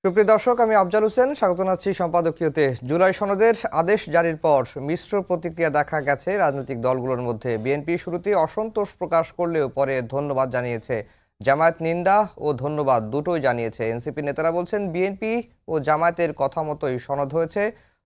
সুপ্রিয় দর্শক, আমি আফজাল হোসেন স্বাগত জানাচ্ছি সম্পাদকীয়তে। জুলাই সনদের আদেশ জারির পর মিশ্র প্রতিক্রিয়া দেখা গেছে রাজনৈতিক দলগুলোর মধ্যে। বিএনপি শুরুতে অসন্তোষ প্রকাশ করলেও পরে ধন্যবাদ জানিয়েছে। জামায়াত নিন্দা ও ধন্যবাদ দুটোই জানিয়েছে। এনসিপি নেতারা বলছেন বিএনপি ও জামায়াতের কথা মতোই সনদ হয়েছে।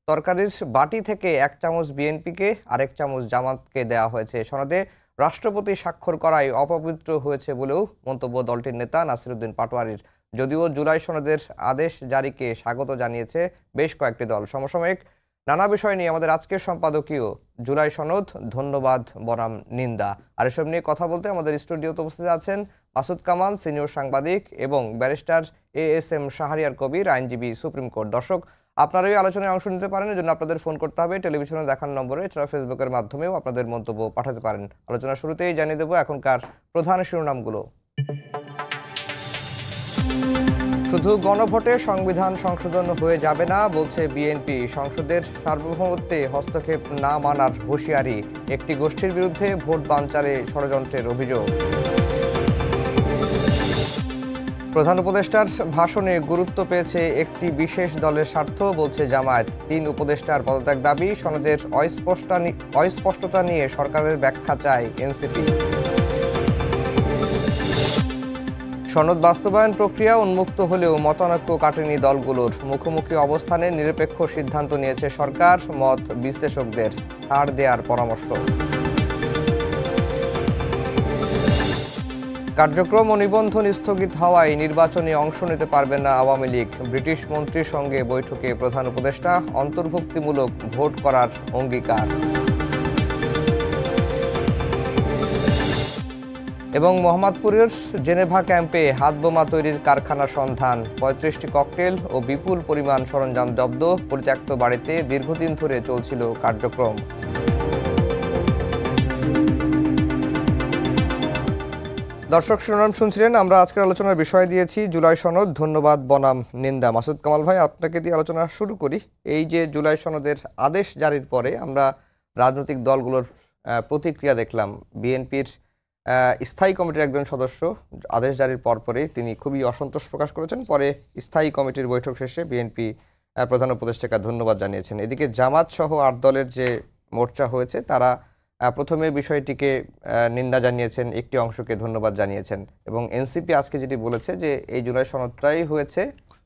তরকারির বাটি থেকে এক চামচ বিএনপিকে আরেক চামচ জামায়াতকে দেওয়া হয়েছে। সনদে রাষ্ট্রপতি স্বাক্ষর করাই অপবিত্র হয়েছে বলেও মন্তব্য দলটির নেতা নাসিরউদ্দিন পাটোয়ারির। যদিও জুলাই সনদের আদেশ জারিকে স্বাগত জানিয়েছে বেশ কয়েকটি দল। সমসাময়িক নানা বিষয় নিয়ে আমাদের আজকের সম্পাদকীয় জুলাই সনদ ধন্যবাদ বনাম নিন্দা। আর এসব নিয়ে কথা বলতে আমাদের স্টুডিওতে উপস্থিত আছেন মাসুদ কামাল, সিনিয়র সাংবাদিক, এবং ব্যারিস্টার ASM শাহরিয়ার কবির, আইনজীবী, সুপ্রিম কোর্ট। দর্শক, আপনারা এই আলোচনায় অংশ নিতে পারেন, এজন্য আপনাদের ফোন করতে হবে টেলিভিশনে দেখানো নম্বরে। এছাড়া ফেসবুকের মাধ্যমেও আপনাদের মন্তব্য পাঠাতে পারেন। আলোচনার শুরুতেই জানিয়ে দেব এখনকার প্রধান শিরোনামগুলো। শুধু গণভোটে সংবিধান সংশোধন হয়ে যাবে না বলছে বিএনপি। সংসদের সার্বভৌমত্বে হস্তক্ষেপ না মানার হুঁশিয়ারি। একটি গোষ্ঠীর বিরুদ্ধে ভোট বানচালে ষড়যন্ত্রের অভিযোগ। প্রধান উপদেষ্টার ভাষণে গুরুত্ব পেয়েছে একটি বিশেষ দলের স্বার্থ বলছে জামায়াত। 3 উপদেষ্টার পদত্যাগ দাবি। সনদের অস্পষ্টতা নিয়ে সরকারের ব্যাখ্যা চায় এনসিপি। সনদ বাস্তবায়ন প্রক্রিয়া উন্মুক্ত হলেও মতানৈক্য কাটেনি দলগুলোর। মুখোমুখি অবস্থানে নিরপেক্ষ সিদ্ধান্ত নিয়েছে সরকার, মত বিশ্লেষকদের। ছাড় দেওয়ার পরামর্শ। কার্যক্রম ও নিবন্ধন স্থগিত হওয়ায় নির্বাচনে অংশ নিতে পারবে না আওয়ামী লীগ। ব্রিটিশ মন্ত্রীর সঙ্গে বৈঠকে প্রধান উপদেষ্টা। অন্তর্ভুক্তিমূলক ভোট করার অঙ্গীকার। এবং মোহাম্মদপুরের জেনেভা ক্যাম্পে হাতবোমা তৈরির কারখানার সন্ধান। 35টি ককটেল ও বিপুল পরিমাণ সরঞ্জাম জব্দ। পরিত্যক্ত বাড়িতে দীর্ঘদিন ধরে চলছিল কার্যক্রম। দর্শক, শিরোনাম শুনছিলেন। আমরা আজকের আলোচনার বিষয় দিয়েছি জুলাই সনদ ধন্যবাদ বনাম নিন্দা। মাসুদ কামাল ভাই, আপনাকে দিয়ে আলোচনা শুরু করি। এই যে জুলাই সনদের আদেশ জারির পরে আমরা রাজনৈতিক দলগুলোর প্রতিক্রিয়া দেখলাম। বিএনপির স্থায়ী কমিটির একজন সদস্য আদেশ জারির পরপরই তিনি খুবই অসন্তোষ প্রকাশ করেছেন। পরে স্থায়ী কমিটির বৈঠক শেষে বিএনপি প্রধান উপদেষ্টাকে ধন্যবাদ জানিয়েছেন। এদিকে জামাত সহ 8 দলের যে মোর্চা হয়েছে তারা প্রথমে বিষয়টিকে নিন্দা জানিয়েছেন, একটি অংশকে ধন্যবাদ জানিয়েছেন। এবং এনসিপি আজকে যেটি বলেছে যে এই জুলাই সনদটাই হয়েছে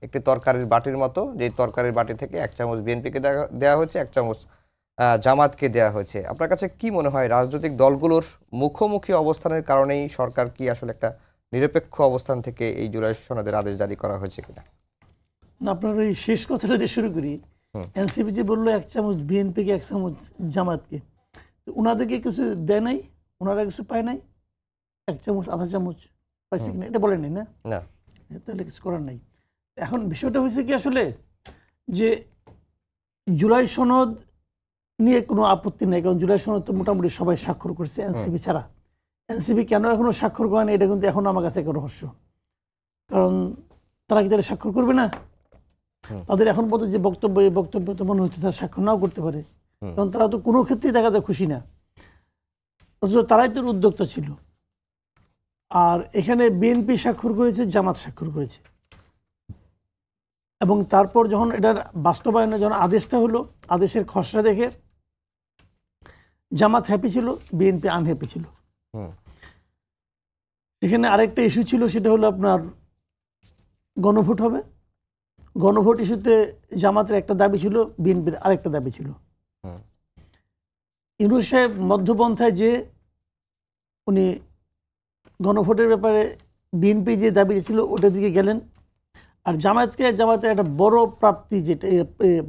একটি তরকারির বাটির মতো, যে তরকারির বাটি থেকে এক চামচ বিএনপিকে দেওয়া হয়েছে, এক চামচ জামাতকে দেওয়া হয়েছে। আপনার কাছে কি মনে হয়, রাজনৈতিক দলগুলোর মুখোমুখি অবস্থানের কারণেই সরকার কি আসলে একটা নিরপেক্ষ অবস্থান থেকে এই জুলাই সনদের আদেশ জারি করা হয়েছে কিনা? না, আপনার ওই শেষ কথাটা দিয়ে শুরু করি। এনসিপি যে বললো এক চামচ বিএনপিকে এক চামচ জামাতকে, ওনাদেরকে কিছু দেয় নাই, ওনারা কিছু পায় নাই, এক চামচ আধা চামচ পাইছে কিনা এটা বলেন নাই। না, তাহলে কিছু করার নাই। এখন বিষয়টা হয়েছে কি আসলে যে জুলাই সনদ নিয়ে কোনো আপত্তি নেই, কারণ জুলাই সনদ তো মোটামুটি সবাই স্বাক্ষর করছে এনসিপি ছাড়া। এনসিপি কেন এখনো স্বাক্ষর করে না এটা কিন্তু এখন আমার কাছে একটা রহস্য। কারণ তারা কি তারা স্বাক্ষর করবে না? তাদের এখন পর্যন্ত যে বক্তব্য, এই বক্তব্য তো মনে হচ্ছে তারা স্বাক্ষর নাও করতে পারে, কারণ তারা তো কোনো ক্ষেত্রেই দেখা যায় খুশি না। অথচ তারাই তো উদ্যোক্তা ছিল। আর এখানে বিএনপি স্বাক্ষর করেছে, জামাত স্বাক্ষর করেছে। এবং তারপর যখন এটার বাস্তবায়নে যখন আদেশটা হলো, আদেশের খসড়া দেখে জামাত হ্যাপি ছিল, বিএনপি আনহ্যাপি ছিল। এখানে আরেকটা ইস্যু ছিল, সেটা হলো আপনার গণভোট হবে। গণভোট ইস্যুতে জামাতের একটা দাবি ছিল, বিএনপির আরেকটা দাবি ছিল। ইউনূস সাহেব মধ্যপন্থায় যে উনি গণভোটের ব্যাপারে বিএনপি যে দাবি ছিল ওটার দিকে গেলেন। আর জামাতের একটা বড় প্রাপ্তি, যেটা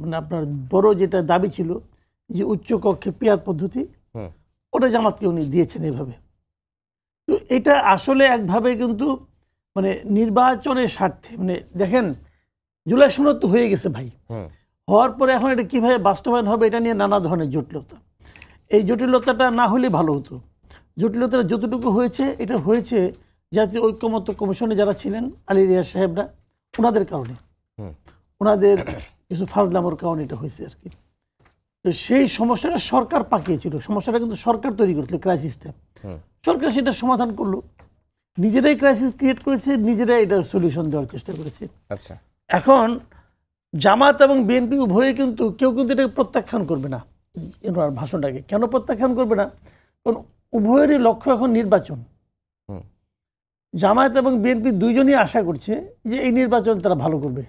মানে আপনার বড় যেটা দাবি ছিল যে উচ্চ কক্ষে পিয়ার পদ্ধতি, ওটা জামাতকে উনি দিয়েছেন এভাবে। তো এটা আসলে একভাবে কিন্তু মানে নির্বাচনের স্বার্থে, মানে দেখেন জুলাই সনদ তো হয়ে গেছে ভাই, হওয়ার পরে এখন এটা কীভাবে বাস্তবায়ন হবে এটা নিয়ে নানা ধরনের জটিলতা। এই জটিলতাটা না হলে ভালো হতো। জটিলতাটা যতটুকু হয়েছে, এটা হয়েছে জাতীয় ঐক্যমত্য কমিশনে যারা ছিলেন, আলী রিয়াজ সাহেবরা, ওনাদের কারণে, ওনাদের কিছু ফাজলামোর কারণে এটা হয়েছে আর কি। তো সেই সমস্যাটা সরকার পাকিয়েছিল, সমস্যাটা কিন্তু সরকার তৈরি করছিল, ক্রাইসিসটা সরকার সেটা সমাধান করলো। নিজেরাই ক্রাইসিস ক্রিয়েট করেছে, নিজেরাই এটা সলিউশন দেওয়ার চেষ্টা করেছে। আচ্ছা, এখন জামাত এবং বিএনপি উভয়ে কিন্তু কেউ কিন্তু এটাকে প্রত্যাখ্যান করবে না, এনার ভাষণটাকে। কেন প্রত্যাখ্যান করবে না? কারণ উভয়েরই লক্ষ্য এখন নির্বাচন। জামায়াত এবং বিএনপি দুইজনই আশা করছে যে এই নির্বাচন তারা ভালো করবে,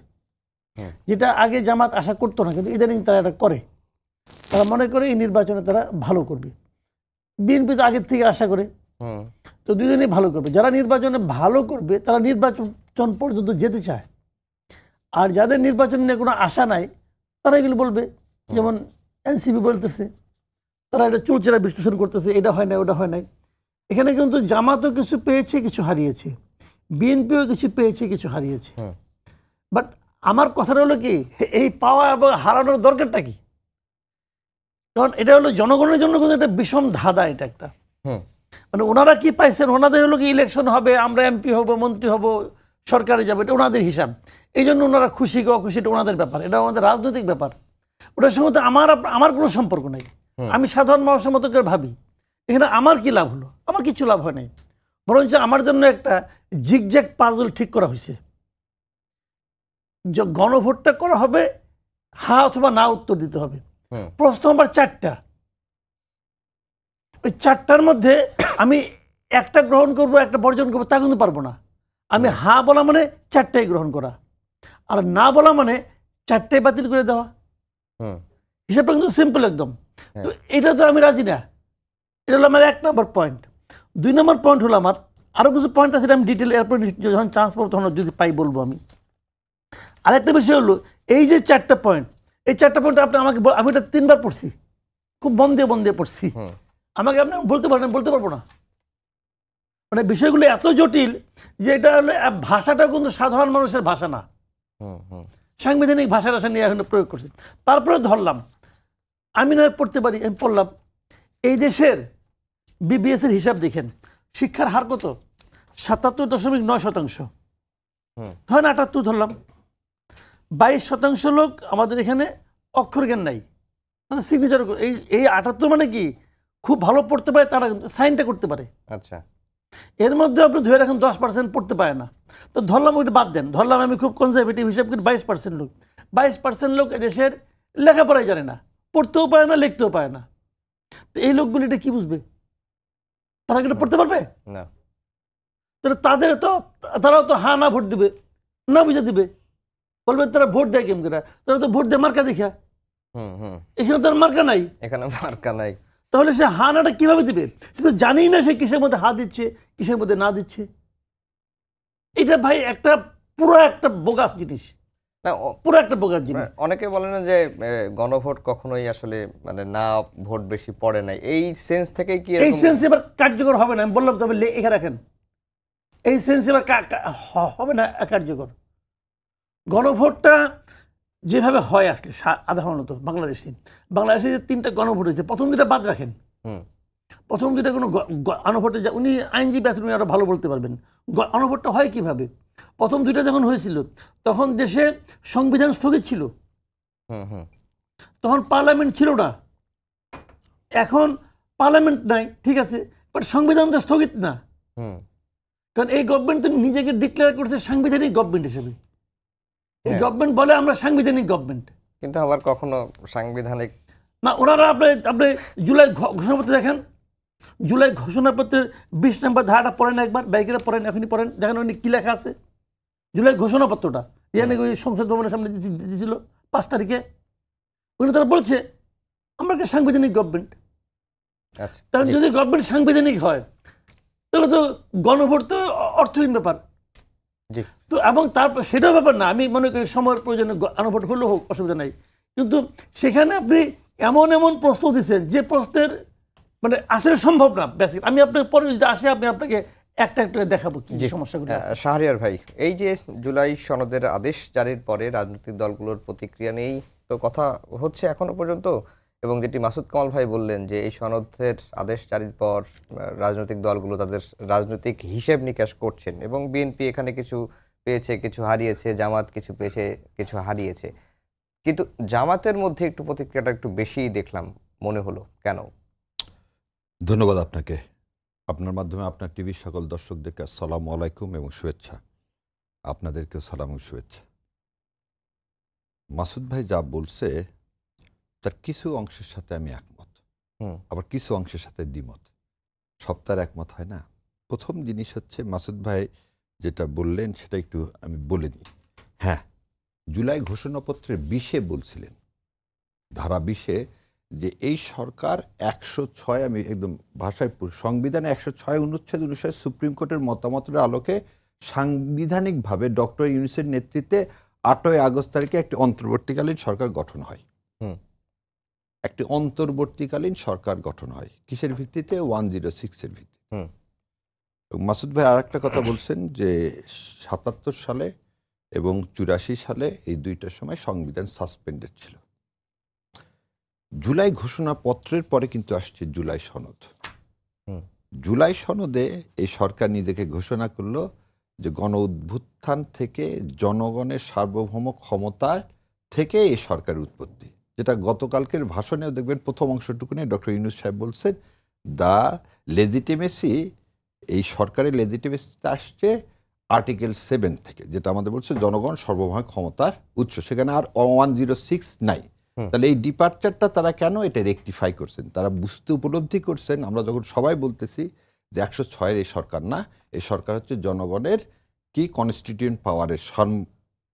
যেটা আগে জামাত আশা করতো না, কিন্তু ইদানিং তারা এটা করে। তারা মনে করে এই নির্বাচনে তারা ভালো করবে। বিএনপি তো আগের থেকে আশা করে, তো দুজনেই ভালো করবে। যারা নির্বাচনে ভালো করবে তারা নির্বাচন পর্যন্ত যেতে চায়, আর যাদের নির্বাচন নিয়ে কোনো আশা নাই তারা এগুলো বলবে। যেমন এনসিপি বলতেছে, তারা এটা চুলচেরা বিশ্লেষণ করতেছে, এটা হয় না ওটা হয় নাই। এখানে কিন্তু জামাতও কিছু পেয়েছে, কিছু হারিয়েছে, বিএনপিও কিছু পেয়েছে, কিছু হারিয়েছে। বাট আমার কথাটা হলো কি, এই পাওয়া এবং হারানোর দরকারটা কি? কারণ এটা হলো জনগণের জন্য কিন্তু একটা বিষম ধাঁধা। এটা একটা মানে ওনারা কি পাইছেন, ওনাদের হলো কি ইলেকশন হবে, আমরা এমপি হব, মন্ত্রী হব, সরকারে যাবো, এটা ওনাদের হিসাব। এই জন্য ওনারা খুশি কি অখুশি এটা ওনাদের ব্যাপার, এটা আমাদের রাজনৈতিক ব্যাপার। ওটার সঙ্গে তো আমার কোনো সম্পর্ক নাই। আমি সাধারণ মানুষের মতো করে ভাবি, এখানে আমার কি লাভ হলো? আমার কিছু লাভ হয় নাই। বরঞ্চ আমার জন্য একটা জিগজ্যাগ পাজল ঠিক করা হয়েছে। যে গণভোটটা করা হবে, হ্যাঁ অথবা না উত্তর দিতে হবে। প্রশ্ন আমার 4টা। ওই 4টার মধ্যে আমি একটা গ্রহণ করব, একটা বর্জন করবো, তা কিন্তু পারবো না। আমি হ্যাঁ বলা মানে 4টাই গ্রহণ করা, আর না বলা মানে 4টাই বাতিল করে দেওয়া। হিসাবটা কিন্তু সিম্পল একদম। তো এটা তো আমি রাজি না। এটা হলো আমার 1 নম্বর পয়েন্ট। 2 নম্বর পয়েন্ট হলো আমার আরও কিছু পয়েন্ট আছে, আমি ডিটেল এরপর যখন চান্স পাবো তখন যদি পাই বলবো আমি। আরেকটা বিষয় হলো এই যে 4টা পয়েন্ট, এই 4টা পয়েন্ট আপনি আমাকে, আমি এটা 3বার পড়ছি, খুব মন দিয়ে পড়ছি। আমাকে আপনি বলতে পারেন, বলতে পারবো না। মানে বিষয়গুলো এত জটিল যে এটা হলো, ভাষাটা কিন্তু সাধারণ মানুষের ভাষা না, সাংবিধানিক ভাষাটা নিয়ে এখন প্রয়োগ করছি। তারপরে ধরলাম আমি নয় পড়তে পারি, আমি পড়লাম। এই দেশের বিবিএস এর হিসাব দেখেন, শিক্ষার হার কত? 77.9%। ধরেন 78 ধরলাম। 22% লোক আমাদের এখানে অক্ষর জ্ঞান নাই, মানে সিগনেচার। এই 78 মানে কি খুব ভালো পড়তে পারে, তারা সাইনটা করতে পারে। আচ্ছা, এর মধ্যে আপনি ধরে রাখেন 10% পড়তে পারে না। তো ধরলাম ওইটা বাদ দেন, ধরলাম আমি খুব কনজারভেটিভ হিসাব করি 22% লোক। 22% লোক এদেশের লেখাপড়াই জানে না, পড়তেও পারে না, লিখতেও পারে না। তো এই লোকগুলো এটা কি বুঝবে? তারা কি এটা পড়তে পারবে না? তাহলে তারাও তো হ্যাঁ না ভোট দিবে, না বুঝে দিবে। বলবে তারা ভোট দেয় কেমন করে? তারা তো ভোট দেয় মার্কা দেখা। এখানে তার মার্কা নাই, এখানে মার্কা নাই। তাহলে সে হা নাটা কিভাবে দিবে? সে তো জানেই না সে কিসের মধ্যে হা দিচ্ছে, কিসের মধ্যে না দিচ্ছে। এটা ভাই পুরো একটা বোগাস জিনিস, পুরো একটা বোগাস জিনিস। অনেকে বলে না যে গণভোট কখনোই আসলে মানে না ভোট বেশি পড়ে নাই, এই সেন্স থেকেই কি এই সেন্স এবার কার্যকর হবে না। আমি বললাম তবে লেখা রাখেন, এই সেন্স এবার হবে না কার্যকর। গণভোটটা যেভাবে হয় আসলে সাধারণত বাংলাদেশে 3টা গণভোট হয়েছে। প্রথম 2টা বাদ রাখেন, প্রথম 2টা কোনো গণভোটে উনি আইনজীবী আছেন, উনি আরো ভালো বলতে পারবেন গণভোটটা হয় কিভাবে। প্রথম 2টা যখন হয়েছিল তখন দেশে সংবিধান স্থগিত ছিল, তখন পার্লামেন্ট ছিল না। এখন পার্লামেন্ট নাই, ঠিক আছে, বাট সংবিধান তো স্থগিত না। কারণ এই গভর্নমেন্ট তো নিজেকে ডিক্লেয়ার করছে সাংবিধানিক গভর্নমেন্ট হিসেবে। এই গভর্নমেন্ট বলে আমরা সাংবিধানিক গভর্নমেন্ট, কিন্তু আবার কখনো সাংবিধানিক না। ওনারা আপনি জুলাই ঘোষণাপত্র দেখেন, জুলাই ঘোষণাপত্রের 20 নম্বর ধারাটা পড়েন একবার, ব্যাগেরা পড়েন, এখনই পড়েন, দেখেন উনি কি লেখা আছে। জুলাই ঘোষণাপত্রটা যেখানে ওই সংসদ ভবনের সামনে দিয়েছিল 5 তারিখে, ওখানে তারা বলছে আমরা একটা সাংবিধানিক গভর্নমেন্ট। কারণ যদি গভর্নমেন্ট সাংবিধানিক হয় তাহলে তো গণভোট তো অর্থহীন ব্যাপার। তো এবং তারপর সেটাও ব্যাপার না, আমি মনে করি সময়ের প্রয়োজনে গণভোট হলেও হোক, অসুবিধা নাই। কিন্তু সেখানে আপনি এমন প্রশ্ন দিচ্ছেন যে প্রশ্নের মানে আসলে সম্ভব না। বেসিক আমি আপনাকে পরে যদি আসে আমি আপনাকে একটা দেখাবো কি সমস্যাগুলো। শাহরিয়ার ভাই, এই যে জুলাই সনদের আদেশ জারির পরে রাজনৈতিক দলগুলোর প্রতিক্রিয়া নেই তো কথা হচ্ছে এখনো পর্যন্ত, এবং যেটি মাসুদ কামাল ভাই বললেন যে এই সনদের আদেশ জারির পর রাজনৈতিক দলগুলো তাদের রাজনৈতিক হিসেব নিকাশ করছেন, এবং বিএনপি এখানে কিছু পেয়েছে, কিছু হারিয়েছে, জামাত কিছু পেয়েছে, কিছু হারিয়েছে। কিন্তু জামাতের মধ্যে একটু প্রতিক্রিয়াটা একটু বেশিই দেখলাম মনে হলো, কেন? ধন্যবাদ আপনাকে। আপনার মাধ্যমে আপনার টিভির সকল দর্শকদেরকে আসসালামু আলাইকুম এবং শুভেচ্ছা। আপনাদেরকেও সালাম ও শুভেচ্ছা। মাসুদ ভাই যা বলছে তার কিছু অংশের সাথে আমি একমত, হুম আবার কিছু অংশের সাথে দ্বিমত। সব তার একমত হয় না। প্রথম জিনিস হচ্ছে মাসুদ ভাই যেটা বললেন সেটা একটু আমি বলে নিই। হ্যাঁ, জুলাই ঘোষণাপত্রের 20-এ বলছিলেন, ধারা 20-এ, যে এই সরকার 106, আমি একদম ভাষায় সংবিধানে 106 অনুচ্ছেদ অনুসারে সুপ্রিম কোর্টের মতামতের আলোকে সাংবিধানিকভাবে ডক্টর ইউনূসের নেতৃত্বে 8ই আগস্ট তারিখে একটি অন্তর্বর্তীকালীন সরকার গঠন হয়। হুম একটি অন্তর্বর্তীকালীন সরকার গঠন হয় কিসের ভিত্তিতে? 106-এর ভিত্তিতে। হুম এবং মাসুদ ভাই আর একটা কথা বলছেন যে 77 সালে এবং 84 সালে এই দুইটার সময় সংবিধান সাসপেন্ডেড ছিল। জুলাই ঘোষণাপত্রের পরে কিন্তু আসছে জুলাই সনদ। হুম জুলাই সনদে এই সরকার নিজেকে ঘোষণা করলো যে গণ অভ্যুত্থান থেকে জনগণের সার্বভৌম ক্ষমতা থেকে এই সরকারের উৎপত্তি, যেটা গতকালকের ভাষণেও দেখবেন প্রথম অংশটুকুনে ডক্টর ইউনূস সাহেব বলছেন দ্য লেজিটিমেসি, এই সরকারের লেজিটিমেসিটা আসছে আর্টিকেল 7 থেকে, যেটা আমাদের বলছে জনগণ সর্বভৌম ক্ষমতার উৎস। সেখানে আর 106 নাই। তাহলে এই ডিপার্চারটা তারা কেন এটা রেকটিফাই করছেন? তারা বুঝতে উপলব্ধি করছেন, আমরা যখন সবাই বলতেছি যে 106-এর এই সরকার না, এই সরকার হচ্ছে জনগণের কি কনস্টিটিউয়েন্ট পাওয়ারের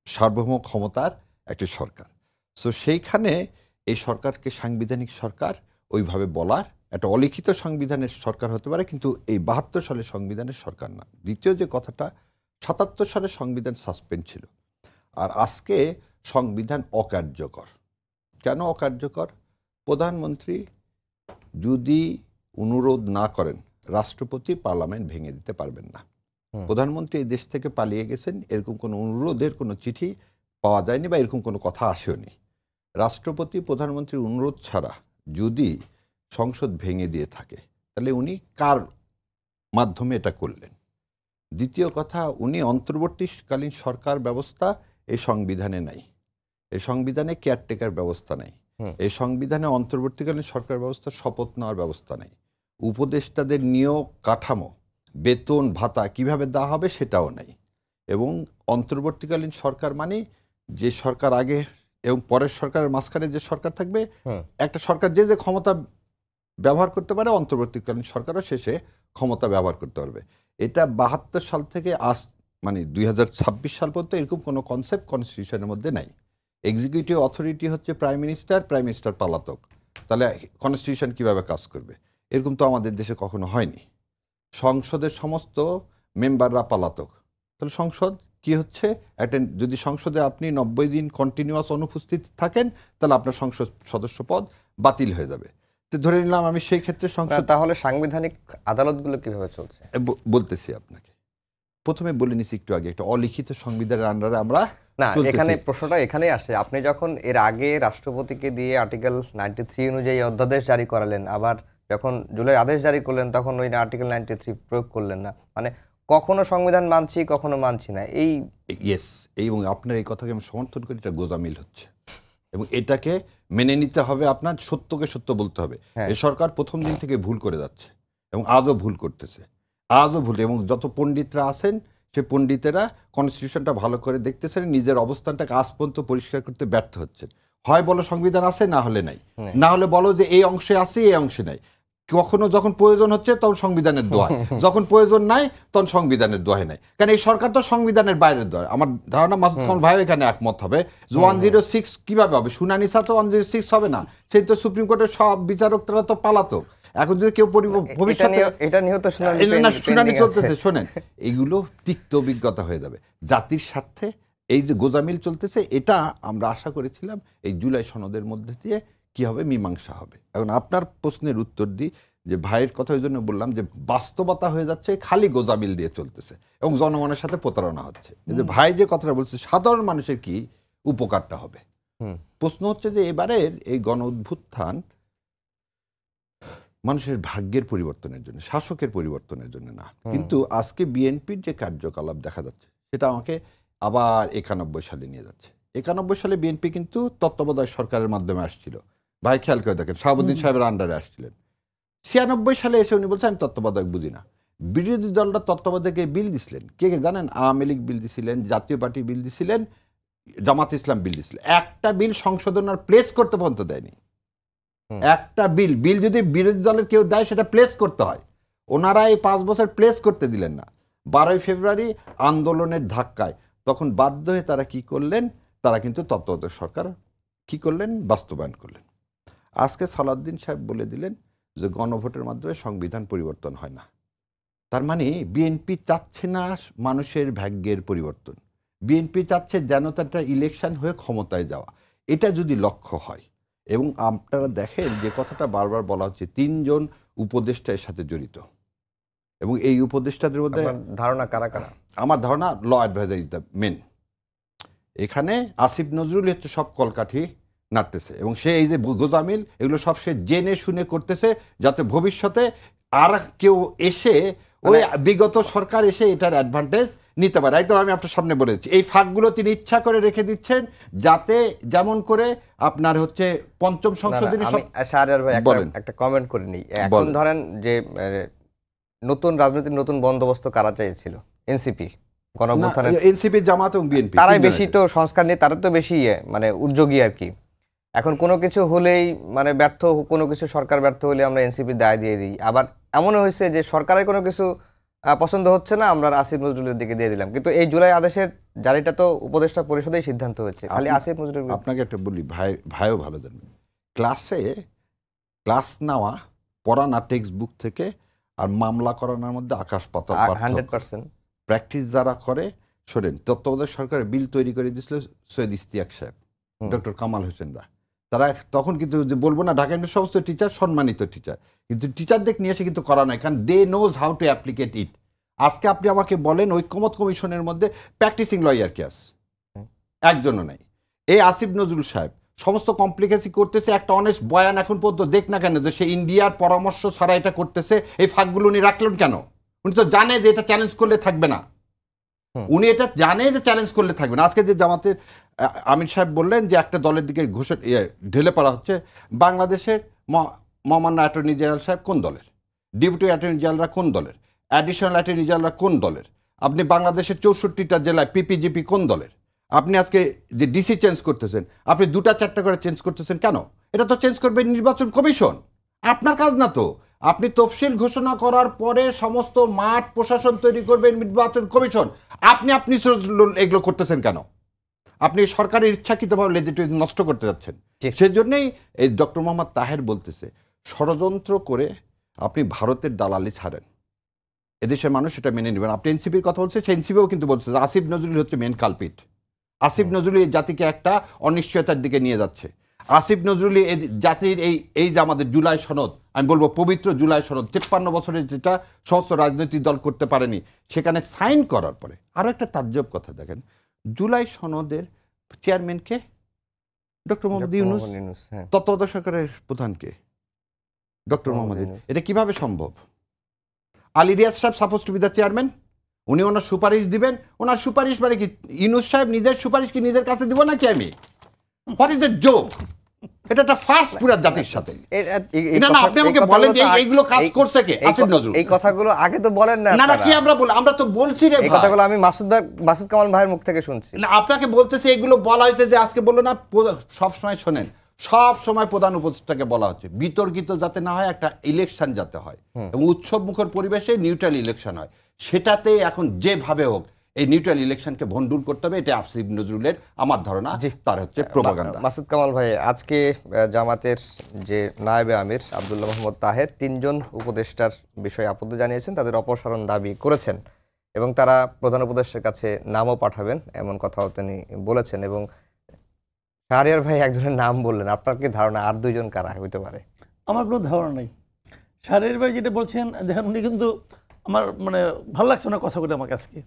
সার্বভৌম ক্ষমতার একটি সরকার। সো সেইখানে এই সরকারকে সাংবিধানিক সরকার ওইভাবে বলার, একটা অলিখিত সংবিধানের সরকার হতে পারে, কিন্তু এই 72 সালের সংবিধানের সরকার না। দ্বিতীয় যে কথাটা, 77 সালে সংবিধান সাসপেন্ড ছিল, আর আজকে সংবিধান অকার্যকর। কেন অকার্যকর? প্রধানমন্ত্রী যদি অনুরোধ না করেন, রাষ্ট্রপতি পার্লামেন্ট ভেঙে দিতে পারবেন না। প্রধানমন্ত্রী এই দেশ থেকে পালিয়ে গেছেন, এরকম কোনো অনুরোধের কোনো চিঠি পাওয়া যায়নি বা এরকম কোনো কথা আসেওনি। রাষ্ট্রপতি প্রধানমন্ত্রীর অনুরোধ ছাড়া যদি সংসদ ভেঙে দিয়ে থাকে, তাহলে উনি কার মাধ্যমে এটা করলেন? দ্বিতীয় কথা, উনি অন্তর্বর্তীকালীন সরকার ব্যবস্থা এই সংবিধানে নাই। এই সংবিধানে কেয়ারটেকার ব্যবস্থা নাই। এই সংবিধানে অন্তর্বর্তীকালীন সরকার ব্যবস্থা শপথ নেওয়ার ব্যবস্থা নাই। উপদেষ্টাদের নিয়োগ কাঠামো, বেতন ভাতা কিভাবে দেওয়া হবে সেটাও নাই। এবং অন্তর্বর্তীকালীন সরকার মানে যে সরকার আগে এবং পরের সরকারের মাঝখানে যে সরকার থাকবে, একটা সরকার যে যে ক্ষমতা ব্যবহার করতে পারে, অন্তর্বর্তীকালীন সরকারও শেষে ক্ষমতা ব্যবহার করতে পারবে। এটা 72 সাল থেকে আজ মানে 2026 সাল পর্যন্ত এরকম কোনো কনসেপ্ট কনস্টিটিউশনের মধ্যে নাই। এক্সিকিউটিভ অথরিটি হচ্ছে প্রাইম মিনিস্টার পলাতক। তাহলে কনস্টিটিউশন কিভাবে কাজ করবে? এরকম তো আমাদের দেশে কখনো হয়নি। সংসদের সমস্ত মেম্বাররা পলাতক। তাহলে সংসদ কি হচ্ছে? যদি সংসদে আপনি 90 দিন কন্টিনিউয়াস অনুপস্থিত থাকেন, তাহলে আপনার সংসদ সদস্য পদ বাতিল হয়ে যাবে। তো ধরে নিলাম আমি সেই ক্ষেত্রে সংসদ, তাহলে সাংবিধানিক আদালতগুলো কিভাবে চলছে? বলতেছি আপনাকে, প্রথমে বলে নিছি একটু আগে, একটা অলিখিত সংবিধানের আন্ডারে আমরা না, চলতেছি। এখানে প্রশ্নটা এখানেই আসে। আপনি যখন এর আগে রাষ্ট্রপতিকে দিয়ে আর্টিকেল 93 অনুযায়ী অধ্যাদেশ জারি করালেন, আবার যখন জুলাই আদেশ জারি করলেন তখন ওই আর্টিকেল 93 প্রয়োগ করলেন না। মানে কখনো সংবিধান মানছি, কখনো মানছি না। এই ইয়েস, এবং আপনার এই কথাকে আমি সমর্থন করি, এটা গোজামিল হচ্ছে এবং এটাকে মেনে নিতে হবে। আপনার সত্যকে সত্য বলতে হবে। এই সরকার প্রথম দিন থেকে ভুল করে যাচ্ছে এবং আজও ভুল করতেছে, আজও ভুল। এবং যত পণ্ডিতরা আছেন, সে পণ্ডিতেরা কনস্টিটিউশনটা ভালো করে দেখতেছেন, নিজের অবস্থানটাকে আজ পর্যন্ত পরিষ্কার করতে ব্যর্থ হচ্ছেন। হয় বলো সংবিধান আছে, না হলে নাই, না হলে বলো যে এই অংশে আছে, এই অংশে নাই। কখনো যখন প্রয়োজন হচ্ছে তখন সংবিধানের দোহাই, যখন প্রয়োজন নাই তখন সংবিধানের দোহাই নাই। কারণ এই সরকার তো সংবিধানের বাইরের দোহাই। আমার ধারণা মাসুদ কামাল ভাই এখানে একমত হবে যে 106 কিভাবে হবে? শুনানি ছাড়া তো 106 হবে না। সেই তো সুপ্রিম কোর্টের সব বিচারকরা তো পালাতক। এখন যদি কেউ ভবিষ্যতে এটা নিয়ে তো শুনানি চলতেছে, শোনেন, এইগুলো তিক্ত অভিজ্ঞতা হয়ে যাবে জাতির স্বার্থে। এই যে গোজামিল চলতেছে, এটা আমরা আশা করেছিলাম এই জুলাই সনদের মধ্যে দিয়ে কি হবে, মীমাংসা হবে। এখন আপনার প্রশ্নের উত্তর দিই যে ভাইয়ের কথা ওই জন্য বললাম যে বাস্তবতা হয়ে যাচ্ছে, খালি গোজামিল দিয়ে চলতেছে এবং জনগণের সাথে প্রতারণা হচ্ছে। এই যে ভাই যে কথাটা বলছে, সাধারণ মানুষের কি উপকারটা হবে? প্রশ্ন হচ্ছে যে এবারের এই গণ অভ্যুত্থান মানুষের ভাগ্যের পরিবর্তনের জন্য, শাসকের পরিবর্তনের জন্য না। কিন্তু আজকে বিএনপির যে কার্যকলাপ দেখা যাচ্ছে, সেটা আমাকে আবার 91 সালে নিয়ে যাচ্ছে। 91 সালে বিএনপি কিন্তু তত্ত্বাবধায়ক সরকারের মাধ্যমে আসছিল। ভাই খেয়াল করে দেখেন, শাহাবুদ্দিন সাহেবের আন্ডারে আসছিলেন। 96 সালে এসে উনি বলছেন আমি তত্ত্বাবধায়ক বুঝি না। বিরোধী দলটা তত্ত্বাবধায়কে বিল দিছিলেন কে কে জানেন? আওয়ামী লীগ বিল দিছিলেন, জাতীয় পার্টি বিল দিছিলেন, জামাত ইসলাম বিল দিয়েছিল, একটা বিল সংশোধন আর প্লেস করতে পর্যন্ত দেয়নি। একটা বিল যদি বিরোধী দলের কেউ দেয় সেটা প্লেস করতে হয়, ওনারা এই 5 বছর প্লেস করতে দিলেন না। 12ই ফেব্রুয়ারি আন্দোলনের ধাক্কায় তখন বাধ্য হয়ে তারা কি করলেন, তারা কিন্তু তত্ত্বাবধায়ক সরকার কি করলেন, বাস্তবায়ন করলেন। আজকে সালাউদ্দিন সাহেব বলে দিলেন যে গণভোটের মাধ্যমে সংবিধান পরিবর্তন হয় না। তার মানে বিএনপি চাচ্ছে না মানুষের ভাগ্যের পরিবর্তন, বিএনপি চাচ্ছে যেন তার ইলেকশন হয়ে ক্ষমতায় যাওয়া। এটা যদি লক্ষ্য হয়, এবং আপনারা দেখেন যে কথাটা বারবার বলা হচ্ছে 3 জন উপদেষ্টা এর সাথে জড়িত, এবং এই উপদেষ্টাদের মধ্যে ধারণা কারা কারা? আমার ধারণা law adviser is the main. এখানে আসিফ নজরুল হচ্ছে সব কলকাঠি নাড়তেছে, এবং সে এই যে গোজামিল এগুলো সব সে জেনে শুনে করতেছে, যাতে ভবিষ্যতে আর কেউ এসে ওই বিগত সরকার এসে এটার অ্যাডভান্টেজ নিতে পারে। একদম আমি আপনার সামনে বলে দিচ্ছি, এই ফাঁকগুলো তিনি ইচ্ছা করে রেখে দিচ্ছেন, যাতে যেমন করে আপনার হচ্ছে পঞ্চম সংশোধনী। শাহরিয়ার ভাই একটা কমেন্ট করে নিই। এখন ধরেন যে নতুন রাজনৈতিক নতুন বন্দোবস্ত কারা চাইছিল? এনসিপি, গণঅভ্যুত্থানের এনসিপি, জামাত এবং বিএনপি, তারাই বেশি তো সংস্কার নিয়ে তারা তো বেশি মানে উদ্যোগী আর কি। এখন কোনো কিছু হলেই মানে কোনো কিছু সরকার ব্যর্থ হলে আমরা এনসিপি দায় দিয়ে দিই। আবার এমনও হয়েছে যে সরকারের কোনো কিছু পছন্দ হচ্ছে না, আমরা আসিফ নজরুলের দিকে দিয়ে দিলাম। কিন্তু এই জুলাই আদেশের জারিটা তো উপদেষ্টা পরিষদেই সিদ্ধান্ত হয়েছে, খালি আসিফ নজরুল। আপনাকে একটা বলি, ভাইও ভালো জানবেন, ক্লাস নেওয়া, পড়ানা টেক্সট বুক থেকে আর মামলা করানোর মধ্যে আকাশ পাতাল 100%। প্র্যাকটিস যারা করে, শোনেন, তত্ত্বাবধায়ক সরকারের বিল তৈরি করে দিয়েছিল সৈয়দ ইশতিয়াক সাহেব, ডক্টর কামাল হোসেনরা। তারা তখন কিন্তু যে বলবো না, ঢাকা ইউনিভার্সিটির সমস্ত টিচার সম্মানিত টিচার, কিন্তু টিচারদের নিয়ে এসে কিন্তু করা নয়, কারণ দে নোজ হাউ টু অ্যাপ্লিকেট ইট। আজকে আপনি আমাকে বলেন ঐক্যমত কমিশনের মধ্যে প্র্যাকটিসিং লয়ার কে আছে? একজনও নাই। এই আসিফ নজরুল সাহেব সমস্ত কমপ্লিকেসি করতেছে, একটা অনেস্ট বয়ান এখন পর্যন্ত দেখ না কেন যে সে ইন্ডিয়ার পরামর্শ ছাড়া এটা করতেছে। এই ফাঁকগুলো উনি রাখলেন কেন? উনি তো জানে যে এটা চ্যালেঞ্জ করলে থাকবে না, উনি এটা জানে যে চ্যালেঞ্জ করলে থাকবে না। আজকে যে জামাতের আমির সাহেব বললেন যে একটা দলের দিকে ঢেলে পড়া হচ্ছে, বাংলাদেশের মহামান্য অ্যাটর্নি জেনারেল সাহেব কোন দলের, ডেপুটি অ্যাটর্নি জেনারেলরা কোন দলের, অ্যাডিশনাল অ্যাটর্নি জেনারেলরা কোন দলের, আপনি বাংলাদেশের 64টা জেলায় পিপিজিপি কোন দলের, আপনি আজকে যে ডিসি চেঞ্জ করতেছেন, আপনি 2টা-4টা করে চেঞ্জ করতেছেন কেন? এটা তো চেঞ্জ করবে নির্বাচন কমিশন, আপনার কাজ না তো। আপনি তফসিল ঘোষণা করার পরে সমস্ত মাঠ প্রশাসন তৈরি করবেন নির্বাচন কমিশন। আপনি এগুলো করতেছেন কেন? আপনি সরকারের ইচ্ছাকৃতভাবে লেজিটিমেসি নষ্ট করতে যাচ্ছেন। সেজন্যই এই ডক্টর মোহাম্মদ তাহের বলতেছে, ষড়যন্ত্র করে আপনি ভারতের দালালি ছাড়েন, এদেশের মানুষ সেটা মেনে নেবেন। আপনি এনসিপির কথা বলছেন, সেই এনসিপিও কিন্তু বলছে আসিফ নজরুল হচ্ছে মেন কালপিট। আসিফ নজরুল এই জাতিকে একটা অনিশ্চয়তার দিকে নিয়ে যাচ্ছে। আসিফ নজরুল এই জাতির এই যে আমাদের জুলাই সনদ, আমি বলবো পবিত্র জুলাই সনদ, 53 বছরের যেটা সমস্ত রাজনৈতিক দল করতে পারেনি, সেখানে সাইন করার পরে আরও একটা তাজ্জব কথা দেখেন, জুলাই সনদের চেয়ারম্যানকে ডক্টর মোহাম্মদ ইউনূস, তত্ত্বাবধায়ক সরকারের প্রধানকে ডক্টর মোহাম্মদ ইউনূস। এটা কিভাবে সম্ভব? আলী রিয়াজ সাহেব suppose two B the chairman, উনি ওনার সুপারিশ দিবেন। ওনার সুপারিশ মানে কি? ইউনূস সাহেব নিজের সুপারিশ কি নিজের কাছে দিব নাকি আমি? What is the joke? এটা একটা ফার্স্ট পুরো জাতির সাথে। এটা না, আপনি আমাকে বলেন যে এইগুলো কাজ করছে কে? আসিফ নজরুল। এই কথাগুলো আগে তো বলেন না। না কি আমরা তো বলছি রে ভাই, এই কথাগুলো আমি মাসুদ কামাল ভাইয়ের মুখ থেকে শুনছি। না, আপনাকে বলতেছে এগুলো বলা হয়েছে যে আজকে বললো না, সব সময় শোনেন, সব সময় প্রধান উপদেষ্টাকে বলা হচ্ছে বিতর্কিত যাতে না হয়, একটা ইলেকশন যাতে হয় এবং উৎসব মুখর পরিবেশে নিউট্রাল ইলেকশন হয়। সেটাতে এখন যেভাবে হোক এই নিউট্রাল ইলেকশনকে ভন্ডুল করতে হবে। এটা আসিফ নজরুলের আমার ধারণা, তার হচ্ছে প্রোপাগান্ডা। মাসুদ কামাল ভাই, আজকে জামাতের যে নায়েবে আমির আব্দুল্লাহ মোহাম্মদ তাহের 3 জন উপদেষ্টার বিষয়ে আপত্তি জানিয়েছেন, তাদের অপসারণ দাবি করেছেন এবং তারা প্রধান উপদেষ্টার কাছে নামও পাঠাবেন, এমন কথাও তিনি বলেছেন। এবং শাহরিয়ার ভাই একজনের নাম বললেন, আপনার কি ধারণা আর 2 জন কারা হইতে পারে? আমার কোনো ধারণা নেই। শাহরিয়ার ভাই যেটা বলছেন, দেখেন উনি কিন্তু আমার মানে ভালো লাগছে না কথাগুলো আমাকে আজকে,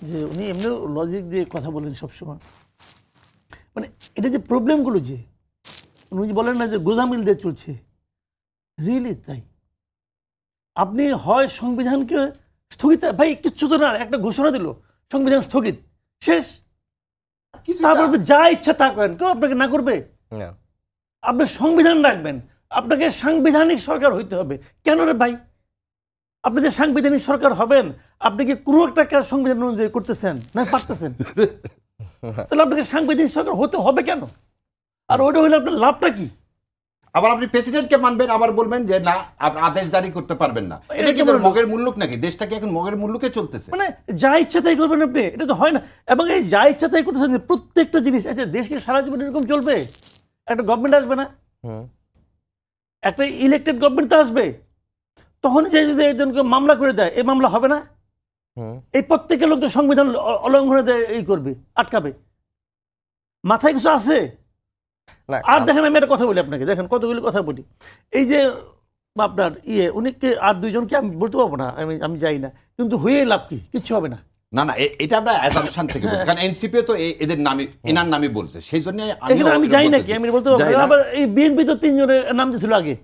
যে উনি এমনিও লজিক দিয়ে কথা বলেন সবসময়। মানে এটা যে প্রবলেমগুলো যে উনি বলেন না যে গোজামিল দিয়ে চলছে, রিয়েলি তাই। আপনি হয় সংবিধানকে স্থগিত, ভাই কিচ্ছু তো না, একটা ঘোষণা দিল সংবিধান স্থগিত, শেষ। তারপর যা ইচ্ছা তা করেন, কেউ আপনাকে না করবে? আপনি সংবিধান রাখবেন, আপনাকে সাংবিধানিক সরকার হইতে হবে। কেন রে ভাই? আপনি যে সাংবিধানিক সরকার হবেন, আপনি কি কোনো একটা কাজ সংবিধান অনুযায়ী করতেছেন না পারতেছেন? তাহলে আপনাকে সাংবিধানিক সরকার হতে হবে কেন? আর ওইটা হলে আপনার লাভটা কি? আবার আপনি প্রেসিডেন্টকে মানবেন, আবার বলবেন যে না আপনি আদেশ জারি করতে পারবেন না। এটা কি মগের মুল্লুক নাকি? দেশটা কি এখন মগের মুল্লুকে চলতেছে? মানে যা ইচ্ছা তাই করবেন আপনি, এটা তো হয় না। এবং এই যা ইচ্ছা তাই করতেছেন যে প্রত্যেকটা জিনিস, আচ্ছা দেশকে সারা জীবন এরকম চলবে? একটা গভর্নমেন্ট আসবে না, একটা ইলেকটেড গভর্নমেন্ট তো আসবে, তখন যে যদি একজনকে মামলা করে দেয়, এই মামলা হবে না? এই প্রত্যেকের লোক তো সংবিধান অলঙ্ঘনে এই করবে, আটকাবে। মাথায় কিছু আছে? না, আর দেখেন আমি একটা কথা বলি আপনাকে, দেখেন কতগুলি কথা বলি। এই যে আপনার উনিকে আর দুইজনকে আমি বলতে পারবো না, আমি যাই না, কিন্তু হয়ে লাভ কি? কিচ্ছু হবে না। না না, এটা আমরা অ্যাজাম্পশন থেকে বলছি, কারণ এনসিপি তো এদের নামে, এনার নামে বলছে, সেই জন্য আমি যাই নাকি, আমি বলতে পারবো না। আবার এই বিএনপি তো 3 জনের নাম দিয়েছিল আগে,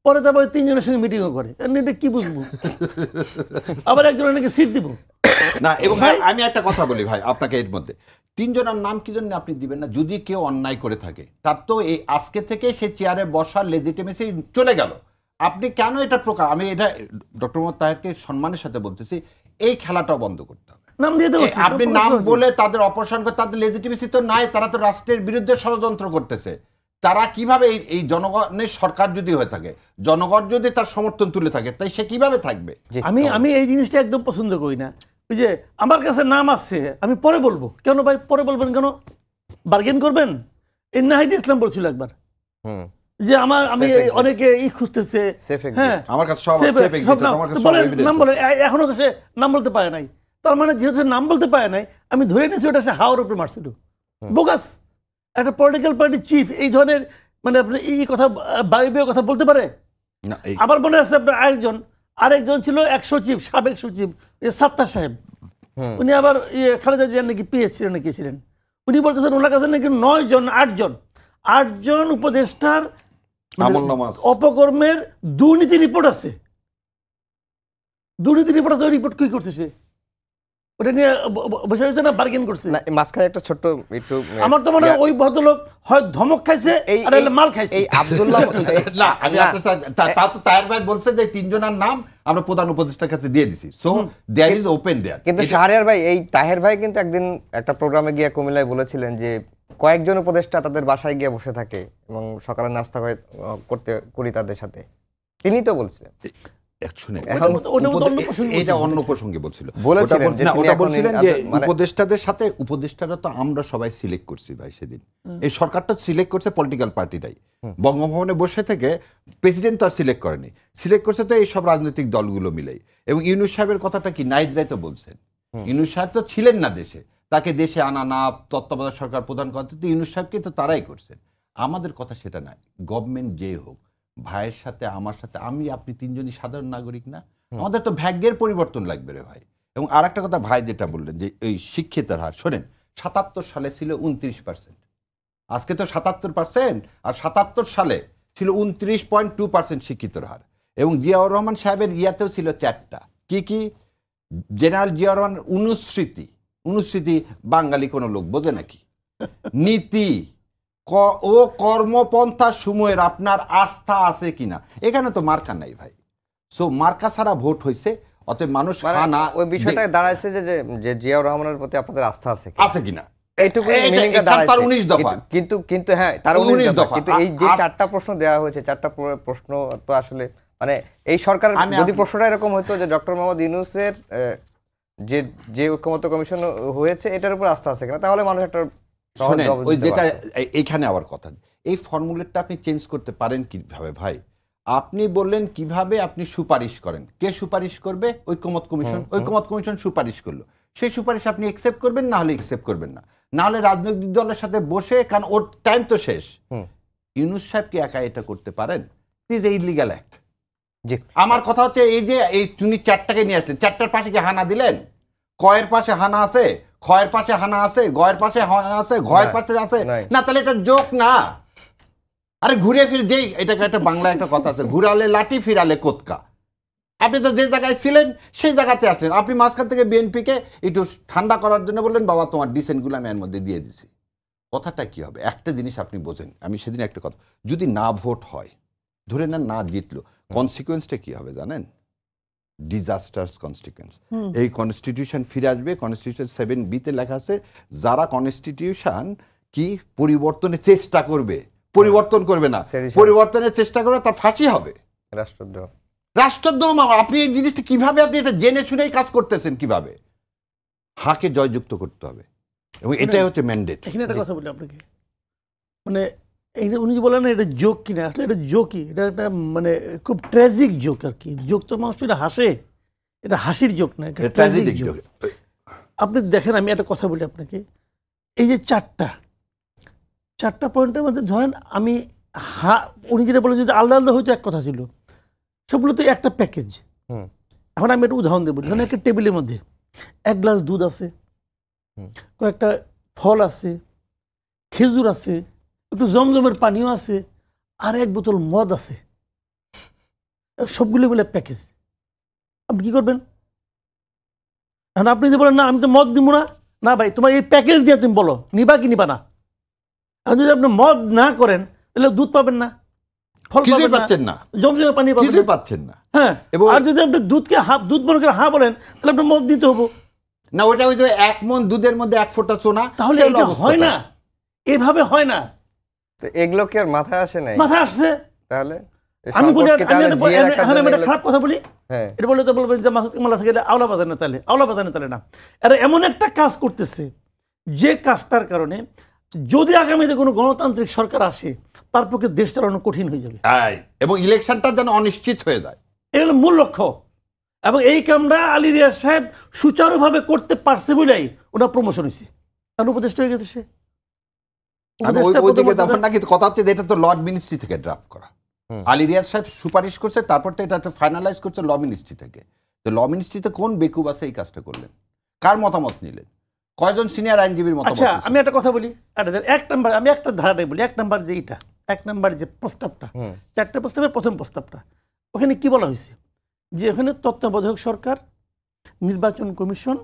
পরে তারপর 3 জনের সঙ্গে মিটিংও করে, এটা কি বুঝবো? আবার একজনের নাকি সিট দিব না। এবং আমি একটা কথা বলি ভাই আপনাকে, এর মধ্যে 3 জনের নাম কি জন্য আপনি দিবেন না? যদি কেউ অন্যায় করে থাকে, তার তো এই আজকে থেকে সে চেয়ারে বসার লেজিটিমেসি চলে গেল। আপনি কেন এটা প্রকার, আমি এটা ডক্টর মোহাম্মদ তাহেরকে সম্মানের সাথে বলতেছি, এই খেলাটাও বন্ধ করতে হবে। নাম দিয়ে দেবো, আপনি নাম বলে তাদের অপসারণ করে, তাদের লেজিটিমেসি তো নাই, তারা তো রাষ্ট্রের বিরুদ্ধে ষড়যন্ত্র করতেছে। তারা কিভাবে এই জনগণের সরকার যদি হয়ে থাকে, জনগণ যদি তার সমর্থন তুলে থাকে, তাই সে কিভাবে থাকবে? আমি এই জিনিসটা একদম পছন্দ করি না। ওই যে আমার কাছে নাম আসছে, আমি পরে বলবো। কেন ভাই পরে বলবেন কেন? বার্গেন করবেন? এই নাহিদ ইসলাম বলছিল একবার যে আমি অনেকে খুঁজতেছে, হ্যাঁ আমার কাছে সব নাম বলে, এখনো তো সে নাম বলতে পারে নাই। তার মানে যেহেতু নাম বলতে পারে নাই, আমি ধরে নিয়েছি ওটা সে হাওয়ার উপরে মারছিল। বোগাস একটা পলিটিক্যাল পার্টির চিফ এই ধরনের, মানে আপনি এই কথা বায়ু কথা বলতে পারে? আবার মনে আছে আপনার আরেকজন ছিল এক সচিব, সাবেক সচিব সাত্তার সাহেব, উনি আবার খালেদা জিয়ার নাকি পিএস ছিলেন নাকি ছিলেন, উনি বলতেছেন ওনার কাছে নাকি 9 জন 8 জন উপদেষ্টার অপকর্মের দুর্নীতি রিপোর্ট আছে। দুর্নীতি রিপোর্ট আছে, ওই রিপোর্ট কি করছে সে? ওটা নিয়ে বসে রয়েছে না বার্গেন করছে? মাঝখানে একটা ছোট্ট একটু, আমার তো মনে হয় ওই ভদ্রলোক হয় ধমক খাইছে আর মাল খাইছে। এই আব্দুল্লাহ না, আমি তা তো তাহের ভাই বলছে যে 3 জনের নাম আমরা প্রধান উপদেষ্টার কাছে দিয়ে দিছি, সো দেয়ার ইজ ওপেন দেয়ার। কিন্তু শাহরিয়ার ভাই, এই তাহের ভাই কিন্তু একদিন একটা প্রোগ্রামে গিয়ে কুমিল্লায় বলেছিলেন যে কয়েকজন উপদেষ্টা তাদের বাসায় গিয়ে বসে থাকে এবং সকালে নাস্তা করি তাদের সাথে, তিনি তো বলছিলেন। এটা অন্য প্রসঙ্গে বলছিল, ওটা বলছিলেন যে উপদেষ্টাদের সাথে, উপদেষ্টারা তো আমরা সবাই সিলেক্ট করছি ভাই সেদিন, এই সরকারটা সিলেক্ট করছে পলিটিক্যাল পার্টিটাই, বঙ্গভবনে বসে থেকে প্রেসিডেন্ট তো আর সিলেক্ট করেনি, সিলেক্ট করছে তো এই সব রাজনৈতিক দলগুলো মিলেই। এবং ইউনূস সাহেবের কথাটা কি নাহিদ রায় তো বলছেন, ইউনূস সাহেব তো ছিলেন না দেশে, তাকে দেশে আনা না, তত্ত্বাবধায়ক সরকার প্রধান করতে তো ইউনূস সাহেবকে তো তারাই করছেন। আমাদের কথা সেটা নয়, গভর্নমেন্ট যে হোক, ভাইয়ের সাথে আমার সাথে, আপনি 3 জনই সাধারণ নাগরিক না? আমাদের তো ভাগ্যের পরিবর্তন লাগবে রে ভাই। এবং আর একটা কথা ভাই যেটা বললেন যে এই শিক্ষিতের হার, শোনেন 77 সালে ছিল 29%, আজকে তো 77%, আর 77 সালে ছিল 29.2% শিক্ষিতের হার। এবং জিয়াউর রহমান সাহেবের ইয়াতেও ছিল 4টা, কি জেনারেল জিয়াউর রহমান অনুস্মৃতি বাঙালি কোনো লোক বোঝে নাকি? নীতি ও কর্মপন্থা সময়ের আপনার আস্থা আছে কিনা, এখানে তো মার্কা নাই ভাই। সো মার্কা ছাড়া ভোট হয়েছে, অতএব মানুষ ওই বিষয়টা দাঁড়াইছে যে জিয়াউর রহমানের প্রতি আপনাদের আস্থা আছে কিনা, এইটুকু মিনিংটা দাঁড়াইছে। তার 19 দফা, কিন্তু হ্যাঁ, তার 19 দফা। কিন্তু এই যে 4টা প্রশ্ন দেওয়া হয়েছে, 4টা প্রশ্ন তো আসলে মানে এই সরকার যদি প্রশ্নটা এরকম হতো যে ডক্টর মোহাম্মদ ইউনূসের যে ঐক্যমত্য কমিশন হয়েছে এটার উপর আস্থা আছে কিনা, তাহলে মানুষ একটা ওই যেটা এখানে আবার কথা, এই ফর্মুলেটটা আপনি চেঞ্জ করতে পারেন কিভাবে ভাই? আপনি বললেন কিভাবে আপনি সুপারিশ করেন, কে সুপারিশ করবে? ঐক্যমত কমিশন সুপারিশ করলো, সেই সুপারিশ আপনি একসেপ্ট করবেন, না হলে একসেপ্ট করবেন না, না হলে রাজনৈতিক দলের সাথে বসে, কারণ ওর টাইম তো শেষ। ইউনূস সাহেব কি একা এটা করতে পারেন? It is a illegal act. আমার কথা হচ্ছে এই যে এই তুমি 4টাকে নিয়ে আসলেন, 4টার পাশে কি হানা দিলেন? কয়ের পাশে হানা আছে, ক্ষয়ের পাশে হানা আছে, গয়ের পাশে হানা আছে, ঘয়ের পাশে আছে না, তাহলে এটা জোক না। আরে ঘুরে ফিরে যেই, এটাকে একটা বাংলা একটা কথা আছে, ঘুরালে লাঠি ফিরালে কোতকা। আপনি তো যে জায়গায় ছিলেন সেই জায়গাতে আসলেন, আপনি মাঝখান থেকে বিএনপিকে একটু ঠান্ডা করার জন্য বললেন বাবা তোমার ডিসেন্টগুলো আমি এর মধ্যে দিয়ে দিছি। কথাটা কি হবে? একটা জিনিস আপনি বোঝেন, আমি সেদিন একটা কথা, যদি না ভোট হয়, ধরে নেন না জিতলো, কনসিকুয়েন্সটা কি হবে জানেন? Disasters constitution. এই কনস্টিটিউশন ফিরে আসবে। কনস্টিটিউশন 7B-তে লেখা আছে যারা কনস্টিটিউশন কি পরিবর্তনের চেষ্টা করবে, পরিবর্তন করবে না, পরিবর্তনের চেষ্টা করবে তার ফাঁসি হবে। রাষ্ট্রদ্রোহ। রাষ্ট্রদ্রোহ। আপনি এই জিনিসটা কিভাবে আপনি এটা জেনে শুনেই কাজ করতেছেন কিভাবে? হাকে জয়যুক্ত করতে হবে এবং এটাই হচ্ছে ম্যান্ডেট। এখানে একটা কথা বলি আপনাকে, মানে এইটা উনি যে বলেন না এটা জোক কিনা, আসলে এটা জোকই, এটা একটা মানে খুব ট্র্যাজিক জোক আর কি। জোক তো মানুষ এটা হাসে, এটা হাসির জোক না, এটা ট্র্যাজিক জোক। আপনি দেখেন, আমি একটা কথা বলি আপনাকে, এই যে চারটা পয়েন্টের মধ্যে ধরেন আমি উনি যেটা বলেন যদি আলাদা আলাদা হয়তো এক কথা ছিল, সবগুলো তো একটা প্যাকেজ। এখন আমি একটা উদাহরণ দেবো। ধরেন একটা টেবিলের মধ্যে এক গ্লাস দুধ আছে, কয়েকটা ফল আছে, খেজুর আছে, একটু জমজমের পানিও আছে, আর এক বোতল মদ আছে। সবগুলো বলে প্যাকেজ। আপনি কি করবেন? এখন আপনি যে বলেন না আমি তো মদ দিব না, না ভাই তোমার এই প্যাকেজ দিয়ে তুমি বলো নিবা কি নিবা না। এখন যদি আপনি মদ না করেন তাহলে দুধ পাবেন না, ফল পাচ্ছেন না, জমজমের পানি পাচ্ছেন না। হ্যাঁ, আর যদি আপনি দুধকে দুধ মনে করে বলেন তাহলে আপনার মদ দিতে হবো না। ওটা ওই যে 1 মণ দুধের মধ্যে 1 ফোঁটা সোনা, তাহলে এটা হয় না, এভাবে হয় না। এগুলো কি আর মাথায় আসে নাই? মাথায় আসছে। তাহলে আমি বলি একটা খারাপ কথা বলি, এটা বলে তো বলবেন যে মাসুদ কামাল আছে গেলে আওলা বাজানো, তাহলে আওলা বাজানো তাহলে না। এরা এমন একটা কাজ করতেছে যে কাজটার কারণে যদি আগামীতে কোনো গণতান্ত্রিক সরকার আসে তার পক্ষে দেশ চালানো কঠিন হয়ে যাবে এবং ইলেকশনটা যেন অনিশ্চিত হয়ে যায়। এই হলো মূল লক্ষ্য। এবং এই কামটা আলী রিয়াজ সাহেব সুচারুভাবে করতে পারছে বলেই ওনার প্রমোশন হয়েছে, কারণ উপদেষ্টা হয়ে গেছে সে। কথা হচ্ছে এটা তো ল মিনিস্ট্রি থেকে ড্রাফট করা। আলী রিয়াজ সাহেব সুপারিশ করছে, তারপর তো এটা ফাইনালাইজ করছে ল মিনিস্ট্রি থেকে। তো ল মিনিস্ট্রিতে কোন বেকুব আছে এই কাজটা করলেন? কার মতামত নিলেন? কয়জন সিনিয়র আইনজীবীর মতামত? আচ্ছা, আমি একটা কথা বলি, এক নাম্বার আমি একটা ধারাটাই বলি। এক নাম্বার যে এইটা, এক নাম্বার যে প্রস্তাবটা, 4টে প্রস্তাবের প্রথম প্রস্তাবটা, ওখানে কি বলা হয়েছে যে ওখানে তত্ত্বাবধায়ক সরকার, নির্বাচন কমিশন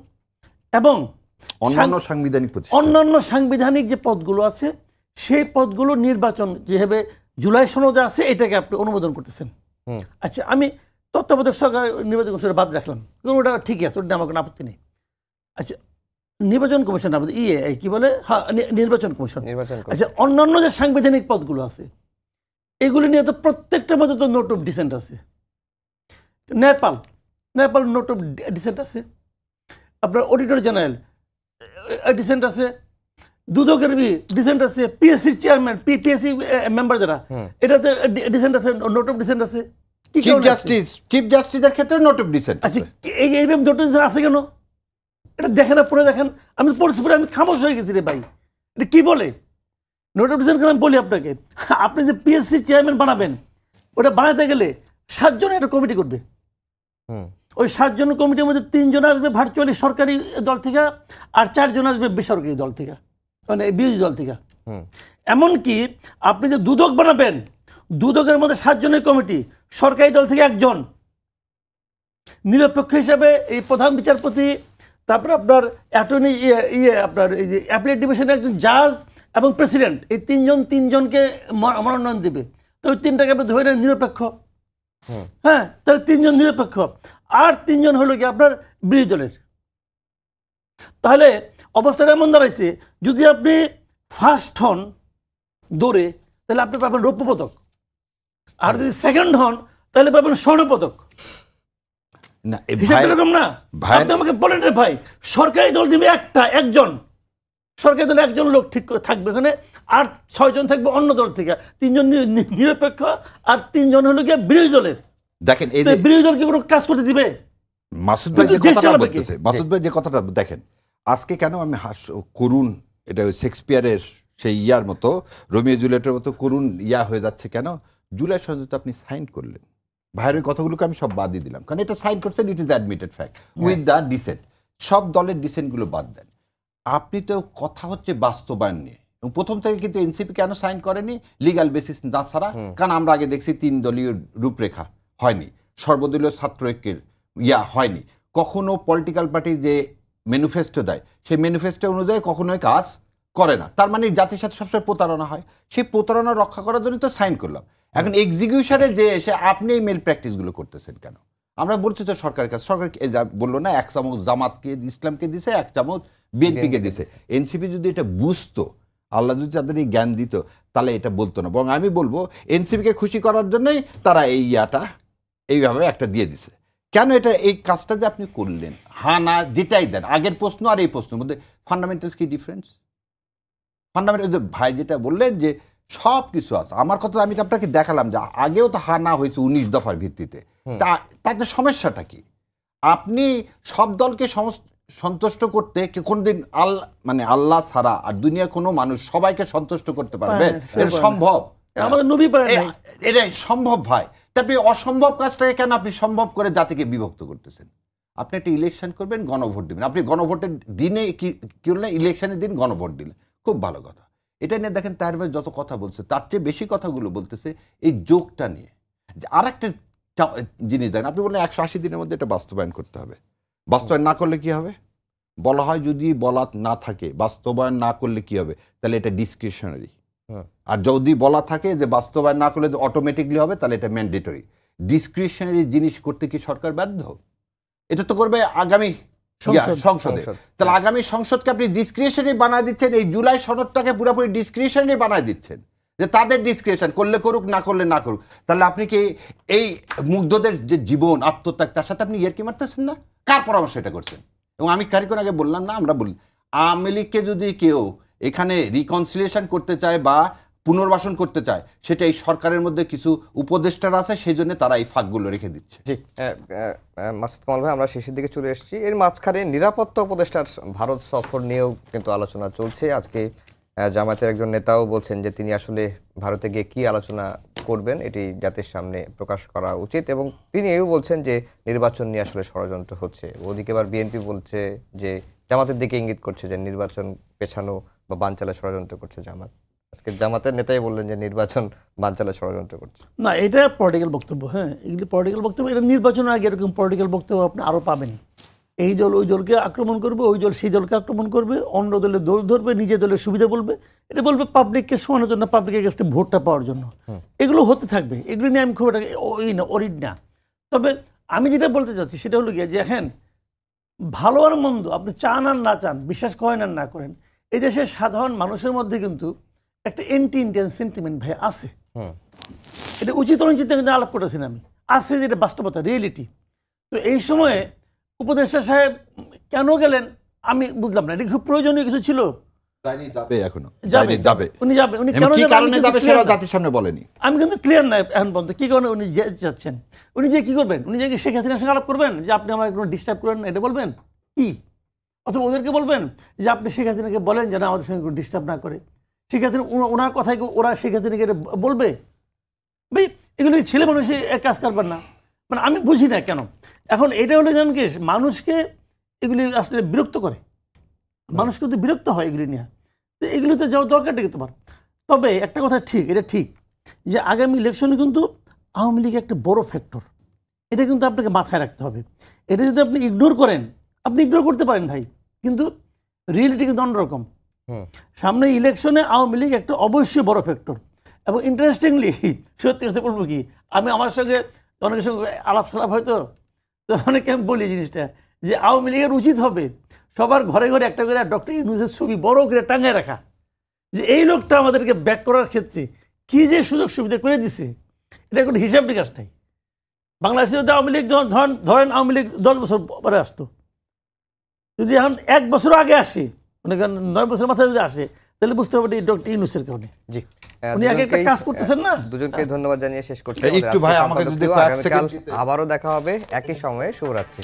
এবং অন্যান্য সাংবিধানিক যে পদগুলো আছে সেই পদগুলো নির্বাচন যেভাবে জুলাই সনদে আছে এটাকে আপনি অনুমোদন করতেছেন। আচ্ছা, আমি তত্ত্বাবধায়ক সরকার নির্বাচন কমিশন বাদ রাখলাম, ওটা ঠিকই আছে, ওটা আমার কোনো আপত্তি নেই। আচ্ছা, নির্বাচন কমিশন কি বলে, হ্যাঁ নির্বাচন কমিশন। আচ্ছা, অন্যান্য যে সাংবিধানিক পদগুলো আছে এগুলি নিয়ে তো প্রত্যেকটার মধ্যে তো নোট অফ ডিসেন্ট আছে। নেপাল নোট অফ ডিসেন্ট আছে, আপনার অডিটর জেনারেল ডিসেন্ট আছে, দুদকের ডিসেন্ট আছে, পিএসসির চেয়ারম্যান, পিএসসি মেম্বার যারা এটাতে ডিসেন্ট আছে, নোট অফ ডিসেন্ট আছে। চিফ জাস্টিসের ক্ষেত্রে নোট অফ ডিসেন্ট। আচ্ছা, এইরকম নোট অফ ডিসেন্ট আছে কেন? এটা দেখেন না, পড়ে দেখেন। আমি পড়ছি, পরে আমি খামোশ হয়ে গেছি রে ভাই, এটা কি বলে নোট অফ ডিসেন্ট? আমি বলি আপনাকে, আপনি যে পিএসসি চেয়ারম্যান বানাবেন, ওটা বানাতে গেলে 7 জন একটা কমিটি করবে। ওই 7 জন কমিটির মধ্যে 3 জন আসবে ভার্চুয়ালি সরকারি দল থেকে, আর 4 জন আসবে বেসরকারি দল থেকে, মানে বিরোধী দল থেকে। এমনকি আপনি যে দুদক বানাবেন, দুদকের মধ্যে 7 জনের কমিটি, সরকারি দল থেকে 1 জন, নিরপেক্ষ হিসাবে এই প্রধান বিচারপতি, তারপরে আপনার অ্যাটর্নি আপনার এই যে অ্যাপিলেট ডিভিশনের একজন জাজ এবং প্রেসিডেন্ট, এই 3 জনকে মনোনয়ন দেবে। তো ওই 3টাকে আপনি ধরে নেন নিরপেক্ষ। হ্যাঁ, তাহলে 3 জন নিরপেক্ষ, আর 3 জন হলো কি আপনার বিরোধী দলের। তাহলে অবস্থাটা এমন দাঁড়াইছে, যদি আপনি ফার্স্ট হন দৌড়ে তাহলে আপনি পাবেন রৌপ্য পদক, আর যদি সেকেন্ড হন তাহলে পাবেন স্বর্ণ পদক। এরকম না? আপনি আমাকে বলেন রে ভাই, সরকারি দল দিবে একজন, সরকারি দলে 1 জন লোক ঠিক করে থাকবে ওখানে, আর 6 জন থাকবে অন্য দল থেকে, 3 জন নিরপেক্ষ, আর 3 জন হলো গিয়ে বিরোধী দলের। দেখেন, এই বিরোধী দল কি কোনো কাজ করতে দিবে? মাসুদ ভাই যে কথাটা দেখেন, আজকে কেন আমি করুণ, এটা শেক্সপিয়ারের সেই ইয়ার মতো, রোমিও জুলিয়েটের মতো করুণ হয়ে যাচ্ছে কেন? জুলাই সনদে আপনি সাইন করলেন, ভাইয়ের ওই কথাগুলোকে আমি সব বাদ দিয়ে দিলাম, কারণ এটা সাইন করছেন, it is admitted fact with the dissent. সব দলের ডিসেন্টগুলো বাদ দেন। আপনি তো কথা হচ্ছে বাস্তবায়ন নিয়ে। প্রথম থেকে কিন্তু এনসিপি কেন সাইন করেনি? লিগ্যাল বেসিস না ছাড়া। কারণ আমরা আগে দেখছি 3 দলীয় রূপরেখা হয়নি, সর্বদলীয় ছাত্র ঐক্যের হয়নি, কখনো পলিটিক্যাল পার্টি যে ম্যানিফেস্টো দেয় সেই ম্যানিফেস্টো অনুযায়ী কখনোই কাজ করে না। তার মানে জাতির সাথে সবসময় প্রতারণা হয়। সেই প্রতারণা রক্ষা করার জন্য তো সাইন করলাম। এখন এক্সিকিউশনে যে এসে আপনি এই মেল প্র্যাকটিসগুলো করতেছেন কেন? আমরা বলছি তো সরকারের কাছে, সরকার বললো না 1 চামচ জামাতকে ইসলামকে দিছে, 1 চামচ বিএনপিকে দিছে। এনসিপি যদি এটা বুঝতো, আল্লাহ যদি তাদের এই জ্ঞান দিত, তাহলে এটা বলতো না। বরং আমি বলবো এনসিপিকে খুশি করার জন্যই তারা এই এইভাবে একটা দিয়ে দিছে। কেন এটা এই কাজটা যে আপনি করলেন, হ্যাঁ না যেটাই দেন, আগের প্রশ্ন আর এই প্রশ্নের মধ্যে ফান্ডামেন্টালস কি ডিফারেন্স? ফান্ডামেন্টাল ভাই যেটা বললেন যে সব কিছু আছে, আমার কথা আমি আপনাকে দেখালাম যে আগেও তো হা না হয়েছে 19 দফার ভিত্তিতে, তাতে সমস্যাটা কি? আপনি সব দলকে সন্তুষ্ট করতে কোনদিন আল্লাহ ছাড়া আর দুনিয়া কোনো মানুষ সবাইকে সন্তুষ্ট করতে পারবেন? এটা সম্ভব? আমাদের নবী পারে নাই। এটা সম্ভব ভাই। তারপরে অসম্ভব কাজটাকে কেন আপনি সম্ভব করে জাতিকে বিভক্ত করতেছেন? আপনি একটা ইলেকশন করবেন, গণভোট দিবেন। আপনি গণভোটের দিনে কি করলেন? ইলেকশনের দিন গণভোট দিলেন, খুব ভালো কথা। এটা নিয়ে দেখেন তার ভাই যত কথা বলছে, তার চেয়ে বেশি কথাগুলো বলতেছে এই যোগটা নিয়ে। আর একটা জিনিস দেখেন, আপনি বললেন 180 দিনের মধ্যে এটা বাস্তবায়ন করতে হবে। বাস্তবায়ন না করলে কি হবে? বলা হয় যদি বলা না থাকে, বাস্তবায়ন না করলে কি হবে? তাহলে এটা ডিসক্রিশনারি। আর যদি বলা থাকে যে বাস্তবায়ন না করলে অটোমেটিকলি হবে, তাহলে এটা ম্যান্ডেটরি। ডিসক্রিশনারি জিনিস করতে কি সরকার বাধ্য? এটা তো করবে আগামী সংসদে। তাহলে আগামী সংসদকে আপনি ডিসক্রিশনারি বানায় দিচ্ছেন, এই জুলাই সনদটাকে পুরোপুরি ডিসক্রিশনারি বানায় দিচ্ছেন, যে তাদের ডিসক্রিশন, করলে করুক, না করলে না করুক। তাহলে আপনি কি এই মুগ্ধদের যে জীবন আত্মত্যাগ, তার সাথে আপনি ইয়ার্কি মারতেছেন না? কার পরামর্শ এটা করছেন? এবং আমি কারিগর আগে বললাম না, আমরা বলি আওয়ামী লীগকে যদি কেউ এখানে রিকনসিলিয়েশন করতে চায় বা পুনর্বাসন করতে চায়, সেটা এই সরকারের মধ্যে কিছু উপদেষ্টারা আছে, সেই জন্য তারা এই ফাঁকগুলো রেখে দিচ্ছে। জি, মাসুদ কামাল ভাই, আমরা শেষের দিকে চলে এসেছি। এর মাঝখানে নিরাপত্তা উপদেষ্টার ভারত সফর নিয়েও কিন্তু আলোচনা চলছে। আজকে জামায়াতের একজন নেতাও বলছেন যে তিনি আসলে ভারতে গিয়ে কি আলোচনা করবেন এটি জাতির সামনে প্রকাশ করা উচিত, এবং তিনি এও বলছেন যে নির্বাচন নিয়ে আসলে ষড়যন্ত্র হচ্ছে। ওদিকে আবার বিএনপি বলছে যে জামাতের দিকে ইঙ্গিত করছে যে নির্বাচন পেছানো বা বানচালে ষড়যন্ত্র করছে জামাত। আজকে জামাতের নেতাই বললেন যে নির্বাচন বানচালে ষড়যন্ত্র করছে। না, এটা পলিটিক্যাল বক্তব্য। হ্যাঁ, এগুলি পলিটিক্যাল বক্তব্য। এটা নির্বাচনের আগে এরকম পলিটিক্যাল বক্তব্য আপনি আরও পাবেন। এই দল ওই দলকে আক্রমণ করবে, ওই দল সেই দলকে আক্রমণ করবে, অন্য দলে দোষ ধরবে, নিজের দলের সুবিধা বলবে। এটা বলবে পাবলিককে শোনানোর জন্য, পাবলিকের কাছ থেকে ভোটটা পাওয়ার জন্য। এগুলো হতে থাকবে। এগুলো নিয়ে আমি খুব একটা অরিড না। তবে আমি যেটা বলতে চাচ্ছি সেটা হলো গিয়ে যে হ্যাঁ, ভালো আর মন্দ আপনি চান আর না চান, বিশ্বাস করেন আর না করেন, এই দেশের সাধারণ মানুষের মধ্যে কিন্তু একটা এন্টি ইন্ডিয়ান সেন্টিমেন্ট ভাই আছে। এটা উচিত অনুচিত কিন্তু আলাপ করেছেন আমি, আছে যেটা বাস্তবতা, রিয়েলিটি। তো এই সময়ে উপদেষ্টা সাহেব কেন গেলেন আমি বুঝলাম না। এটা খুব প্রয়োজনীয় কিছু ছিল? আমি কিন্তু ক্লিয়ার নাই এখন পর্যন্ত কি কারণে উনি যাচ্ছেন। উনি যে কি করবেন? উনি যে শেখ হাসিনার সঙ্গে আলাপ করবেন যে আপনি আমার কোনো ডিস্টার্ব করেন না, এটা বলবেন কি? অথবা ওদেরকে বলবেন যে আপনি শেখ হাসিনাকে বলেন যেন আমাদের সঙ্গে কোনো ডিস্টার্ব না করে। শেখ হাসিনা ওনার কথায় ওরা শেখ হাসিনাকে এটা বলবে? ভাই এগুলো ছেলে মানুষই এক কাজ করবেন না, মানে আমি বুঝি না কেন। এখন এটা হলো জানেন কি, মানুষকে এগুলি আসলে বিরক্ত করে, মানুষ কিন্তু বিরক্ত হয় এগুলি নিয়ে। তো এগুলি তো যাওয়ার দরকারটা কি তোমার? তবে একটা কথা ঠিক, এটা ঠিক যে আগামী ইলেকশনে কিন্তু আওয়ামী লীগ একটা বড় ফ্যাক্টর। এটা কিন্তু আপনাকে মাথায় রাখতে হবে। এটা যদি আপনি ইগনোর করেন, আপনি ইগনোর করতে পারেন ভাই, কিন্তু রিয়েলিটি কিন্তু অন্যরকম। সামনে ইলেকশনে আওয়ামী লীগ একটা অবশ্যই বড় ফ্যাক্টর। এবং ইন্টারেস্টিংলি সত্যি কথা বলবো কি, আমি আমার সঙ্গে অনেকের সঙ্গে আলাপ সালাপ হয়তো, তো অনেকে আমি বলি জিনিসটা যে আওয়ামী লীগের উচিত হবে সবার ঘরে ঘরে একটা করে ডক্টর ইউনূসের ছবি বড় করে টাঙায় রাখা, যে এই লোকটা আমাদেরকে ব্যাক করার ক্ষেত্রে কি যে সুযোগ সুবিধা করে দিছে, এটা কোনো হিসাব নিকাশ নাই। বাংলাদেশে যদি আওয়ামী লীগ ধরেন আওয়ামী লীগ 10 বছর পরে আসতো, যদি এখন 1 বছর আগে আসে, মানে 9 বছর মাথায় যদি আসে, তাহলে বুঝতে হবে ডক্টর ইউনূসের কারণে। জি, উনি আগে একটা কাজ করতেছেন না। দুজনকে ধন্যবাদ জানিয়ে শেষ করছি। একটু ভাই আমাকে যদি আবারও দেখা হবে একই সময়ে। শুভরাত্রি।